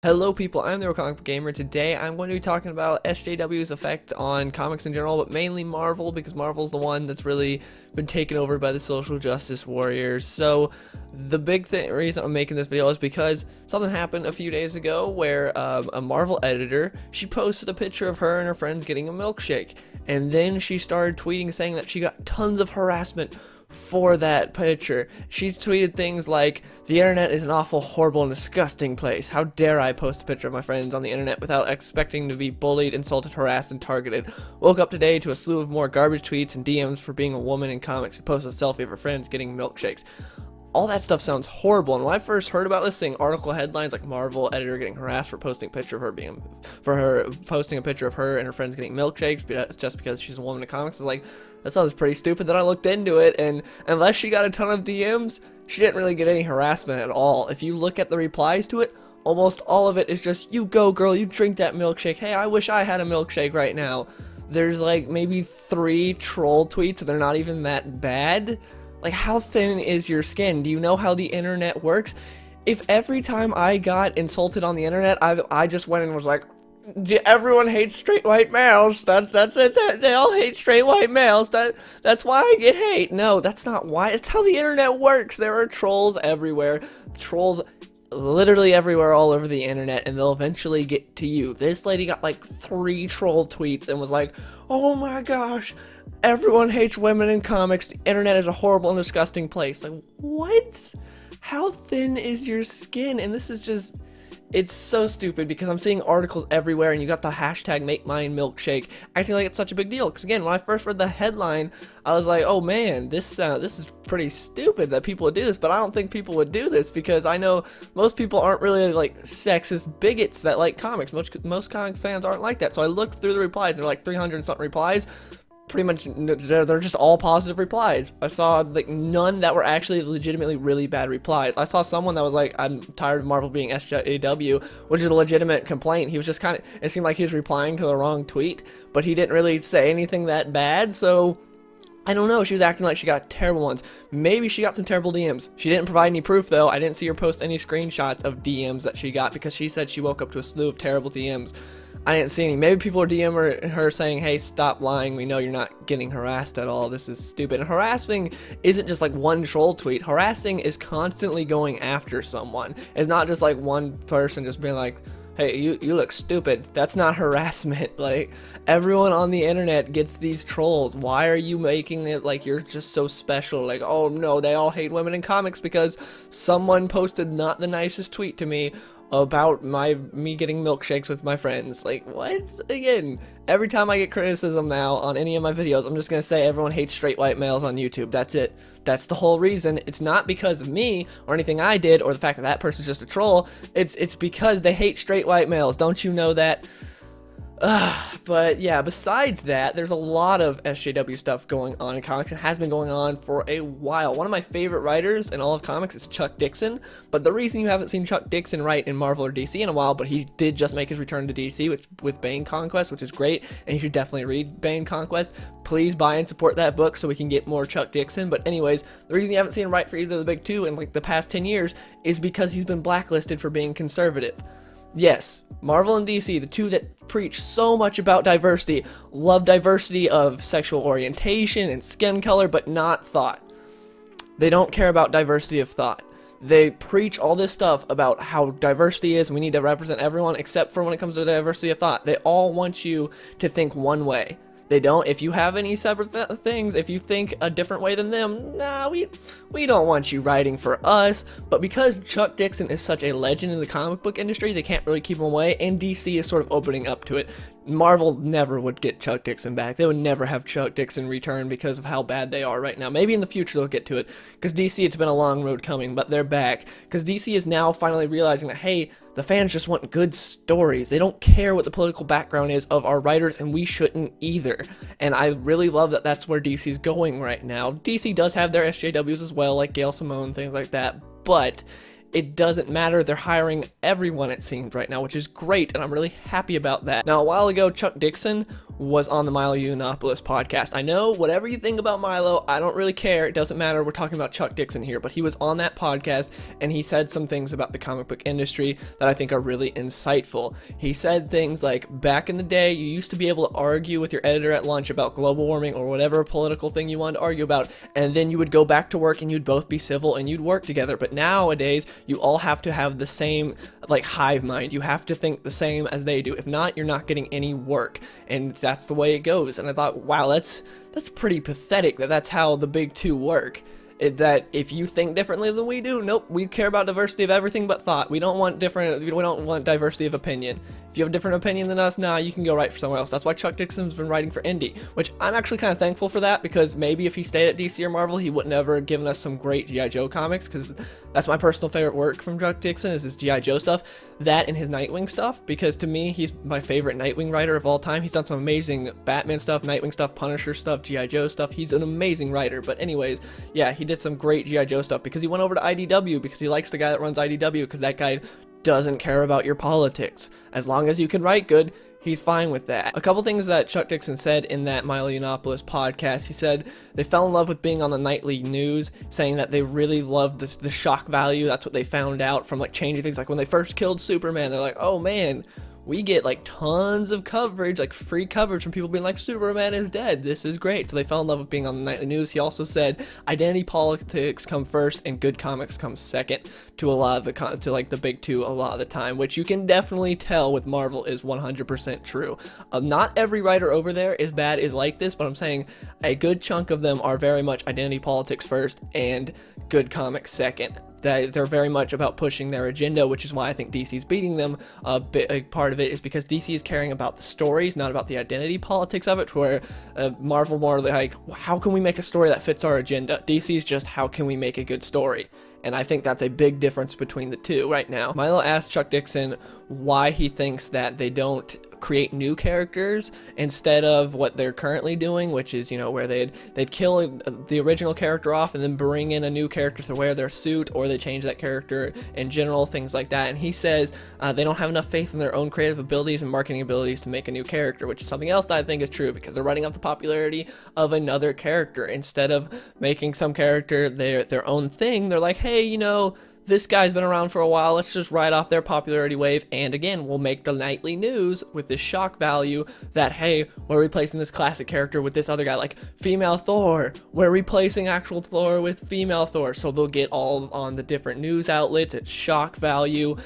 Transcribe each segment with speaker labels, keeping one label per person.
Speaker 1: Hello people, I'm the Comic Book Gamer. Today I'm going to be talking about SJW's effect on comics in general, but mainly Marvel, because Marvel's the one that's really been taken over by the social justice warriors. So the big reason I'm making this video is because something happened a few days ago where a Marvel editor, she posted a picture of her and her friends getting a milkshake, and then she started tweeting saying that she got tons of harassment for that picture. She tweeted things like, "The internet is an awful, horrible, and disgusting place. How dare I post a picture of my friends on the internet without expecting to be bullied, insulted, harassed, and targeted. Woke up today to a slew of more garbage tweets and DMs for being a woman in comics who posts a selfie of her friends getting milkshakes." All that stuff sounds horrible, and when I first heard about this thing, article headlines like Marvel editor getting harassed for posting a picture of her posting a picture of her and her friends getting milkshakes just because she's a woman in comics, is like, that sounds pretty stupid. Then I looked into it, and unless she got a ton of DMs, she didn't really get any harassment at all. If you look at the replies to it, almost all of it is just, "You go girl, you drink that milkshake. Hey, I wish I had a milkshake right now." There's like maybe 3 troll tweets, and they're not even that bad. Like, how thin is your skin? Do you know how the internet works? If every time I got insulted on the internet, I just went and was like, "Everyone hates straight white males. That's it. They all hate straight white males. That's why I get hate." No, that's not why. It's how the internet works. There are trolls everywhere. Trolls literally everywhere all over the internet, and they'll eventually get to you. This lady got like 3 troll tweets and was like, "Oh my gosh, everyone hates women in comics. The internet is a horrible and disgusting place." Like, what? How thin is your skin? And this is just, it's so stupid, because I'm seeing articles everywhere, and you got the hashtag #MakeMineMilkshake acting like it's such a big deal. Because again, when I first read the headline, I was like, oh man, this is pretty stupid that people would do this. But I don't think people would do this, because I know most people aren't really like sexist bigots that like comics. Most comic fans aren't like that. So I looked through the replies, and there are like 300 and something replies. Pretty much they're just all positive replies. I saw like none that were actually legitimately really bad replies. I saw someone that was like, "I'm tired of Marvel being SJW," which is a legitimate complaint. He was just kind of, it seemed like he was replying to the wrong tweet, but he didn't really say anything that bad. So I don't know, she was acting like she got terrible ones. Maybe she got some terrible DMs. She didn't provide any proof though. I didn't see her post any screenshots of DMs that she got, because she said she woke up to a slew of terrible DMs. I didn't see any. Maybe people are DMing her saying, "Hey, stop lying. We know you're not getting harassed at all. This is stupid." And harassing isn't just like one troll tweet. Harassing is constantly going after someone. It's not just like one person just being like, "Hey, you look stupid." That's not harassment. Like, everyone on the internet gets these trolls. Why are you making it like you're just so special? Like, "Oh no, they all hate women in comics because someone posted not the nicest tweet to me about me getting milkshakes with my friends." Like, what? Again, every time I get criticism now on any of my videos, I'm just gonna say everyone hates straight white males on YouTube. That's it. That's the whole reason. It's not because of me or anything I did or the fact that that person's just a troll. It's because they hate straight white males. Don't you know that? But yeah, besides that, there's a lot of SJW stuff going on in comics. It has been going on for a while. One of my favorite writers in all of comics is Chuck Dixon, but the reason you haven't seen Chuck Dixon write in Marvel or DC in a while, but he did just make his return to DC with Bane Conquest, which is great, and you should definitely read Bane Conquest. Please buy and support that book so we can get more Chuck Dixon. But anyways, the reason you haven't seen him write for either of the big two in like the past 10 years is because he's been blacklisted for being conservative. Yes, Marvel and DC, the two that preach so much about diversity, love diversity of sexual orientation and skin color, but not thought. They don't care about diversity of thought. They preach all this stuff about how diversity is, and we need to represent everyone, except for when it comes to diversity of thought. They all want you to think one way. They don't. If you have any separate things, if you think a different way than them, nah, we don't want you writing for us. But because Chuck Dixon is such a legend in the comic book industry, they can't really keep him away, and DC is sort of opening up to it. Marvel never would get Chuck Dixon back. They would never have Chuck Dixon return because of how bad they are right now. Maybe in the future they'll get to it, because DC, it's been a long road coming, but they're back. Because DC is now finally realizing that, hey, the fans just want good stories. They don't care what the political background is of our writers, and we shouldn't either. And I really love that that's where DC's going right now. DC does have their SJWs as well, like Gail Simone, things like that, but it doesn't matter. They're hiring everyone, it seems, right now, which is great, and I'm really happy about that. Now, a while ago, Chuck Dixon was on the Milo Yiannopoulos podcast. I know whatever you think about Milo, I don't really care. It doesn't matter. We're talking about Chuck Dixon here, but he was on that podcast and he said some things about the comic book industry that I think are really insightful. He said things like, back in the day, you used to be able to argue with your editor at lunch about global warming or whatever political thing you wanted to argue about, and then you would go back to work and you'd both be civil and you'd work together. But nowadays, you all have to have the same, like, hive mind. You have to think the same as they do. If not, you're not getting any work, and that's the way it goes. And I thought, wow, that's pretty pathetic that that's how the big two work. That if you think differently than we do, nope, we care about diversity of everything but thought. We don't want diversity of opinion. If you have a different opinion than us, nah, you can go write for somewhere else. That's why Chuck Dixon's been writing for indie, which I'm actually kind of thankful for that, because maybe if he stayed at DC or Marvel, he would never have given us some great G.I. Joe comics, because that's my personal favorite work from Chuck Dixon, is his G.I. Joe stuff, that and his Nightwing stuff, because to me, he's my favorite Nightwing writer of all time. He's done some amazing Batman stuff, Nightwing stuff, Punisher stuff, G.I. Joe stuff. He's an amazing writer. But anyways, yeah, he did some great G.I. Joe stuff because he went over to IDW, because he likes the guy that runs IDW, because that guy doesn't care about your politics. As long as you can write good, he's fine with that. A couple things that Chuck Dixon said in that Milo Yiannopoulos podcast. He said they fell in love with being on the nightly news, saying that they really loved the shock value. That's what they found out from, like, changing things. Like when they first killed Superman, they're like, oh man, we get like tons of coverage, like free coverage from people being like, Superman is dead, this is great. So they fell in love with being on the nightly news. He also said identity politics come first and good comics come second to a lot of the big two a lot of the time, which you can definitely tell with Marvel is 100% true. Not every writer over there is like this, but I'm saying a good chunk of them are very much identity politics first and good comics second. That they're very much about pushing their agenda, which is why I think DC's beating them. A part of it is because DC is caring about the stories, not about the identity politics of it, where Marvel more like, how can we make a story that fits our agenda? DC's just, how can we make a good story? And I think that's a big difference between the two right now. Milo asked Chuck Dixon why he thinks that they don't create new characters instead of what they're currently doing, which is, you know, where they'd kill the original character off and then bring in a new character to wear their suit, or they change that character in general, things like that. And he says they don't have enough faith in their own creative abilities and marketing abilities to make a new character, which is something else that I think is true, because they're running up the popularity of another character. Instead of making some character their own thing, they're like, hey, you know, this guy's been around for a while, let's just ride off their popularity wave, and again, we'll make the nightly news with this shock value that, hey, we're replacing this classic character with this other guy, like female Thor, we're replacing actual Thor with female Thor, so they'll get all on the different news outlets, it's shock value.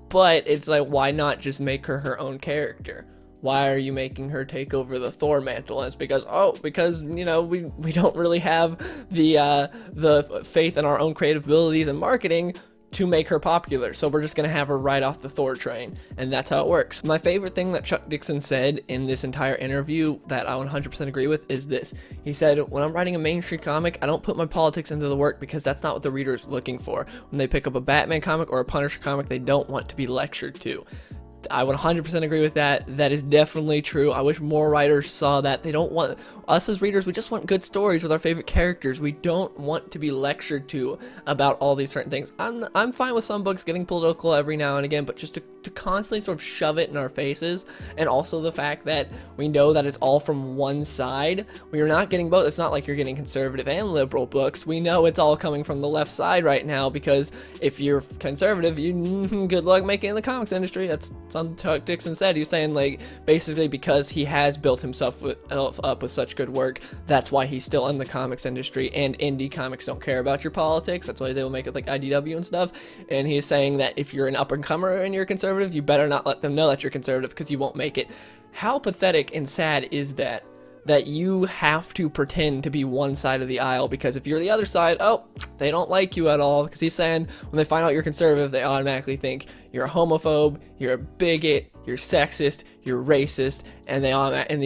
Speaker 1: But it's like, why not just make her own character? Why are you making her take over the Thor mantle? And it's because, you know, we don't really have the faith in our own creative abilities and marketing to make her popular, so we're just gonna have her ride off the Thor train, and that's how it works. My favorite thing that Chuck Dixon said in this entire interview that I 100% agree with is this. He said, when I'm writing a mainstream comic, I don't put my politics into the work because that's not what the reader is looking for. When they pick up a Batman comic or a Punisher comic, they don't want to be lectured to. I would 100% agree with that. That is definitely true. I wish more writers saw that. They don't want us as readers, we just want good stories with our favorite characters. We don't want to be lectured to about all these certain things. I'm fine with some books getting political every now and again, but just to constantly sort of shove it in our faces, and also the fact that we know that it's all from one side. We're not getting both. It's not like you're getting conservative and liberal books. We know it's all coming from the left side right now, because if you're conservative, good luck making it in the comics industry. That's something Chuck Dixon said. He was saying, like, basically because he has built himself up with such good work, that's why he's still in the comics industry, and indie comics don't care about your politics. That's why they will make it like IDW and stuff. And he's saying that if you're an up-and-comer and you're conservative, you better not let them know that you're conservative, because you won't make it. How pathetic and sad is that you have to pretend to be one side of the aisle, because if you're the other side, oh, they don't like you at all. Because he's saying when they find out you're conservative, they automatically think you're a homophobe, you're a bigot, you're sexist, you're racist, and the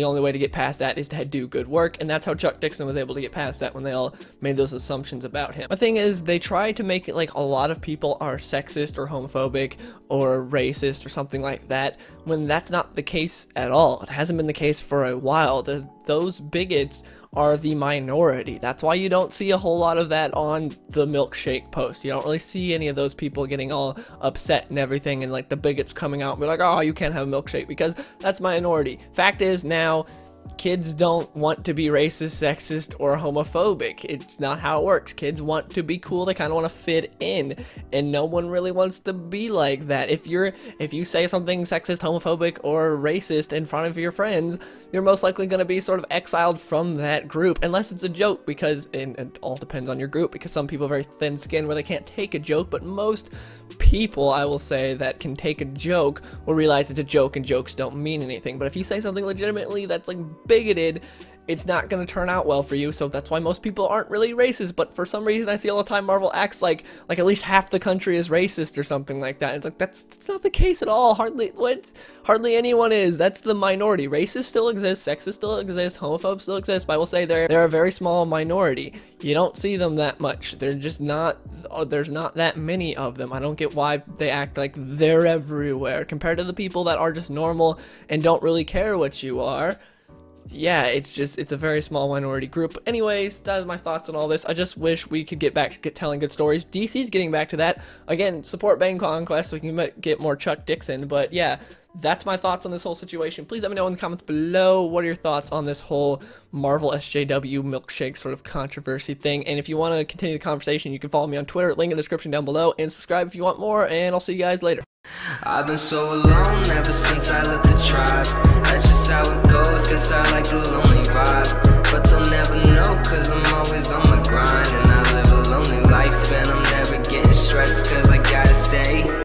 Speaker 1: only way to get past that is to do good work. And that's how Chuck Dixon was able to get past that when they all made those assumptions about him. The thing is, they try to make it like a lot of people are sexist or homophobic or racist or something like that, when that's not the case at all. It hasn't been the case for a while. Those bigots are the minority. That's why you don't see a whole lot of that on the Milkshake post. You don't really see any of those people getting all upset and everything, and like the bigots coming out and be like, oh, you can't have a milkshake, because that's minority. Fact is, now kids don't want to be racist, sexist, or homophobic. It's not how it works. Kids want to be cool. They kind of want to fit in, and no one really wants to be like that. If you say something sexist, homophobic, or racist in front of your friends, you're most likely going to be sort of exiled from that group, unless it's a joke, because and it all depends on your group, because some people are very thin-skinned where they can't take a joke, but most people, I will say, that can take a joke will realize it's a joke and jokes don't mean anything. But if you say something legitimately that's like bigoted, it's not going to turn out well for you. So that's why most people aren't really racist. But for some reason, I see all the time Marvel acts like at least half the country is racist or something like that. It's like that's not the case at all. Hardly anyone is. That's the minority. Racist still exists, sexist still exists, homophobes still exist. But I will say they're a very small minority. You don't see them that much. They're just not. There's not that many of them. I don't get why they act like they're everywhere compared to the people that are just normal and don't really care what you are. Yeah, it's a very small minority group. Anyways, that is my thoughts on all this. I just wish we could get back to telling good stories. DC's getting back to that. Again, support Bang Conquest so we can get more Chuck Dixon. But yeah, that's my thoughts on this whole situation. Please let me know in the comments below, what are your thoughts on this whole Marvel SJW Milkshake sort of controversy thing. And if you want to continue the conversation, you can follow me on Twitter, link in the description down below, and subscribe if you want more, and I'll see you guys later.
Speaker 2: I've been so alone ever since I left the tribe. That's just how it goes, guess I like the lonely vibe. But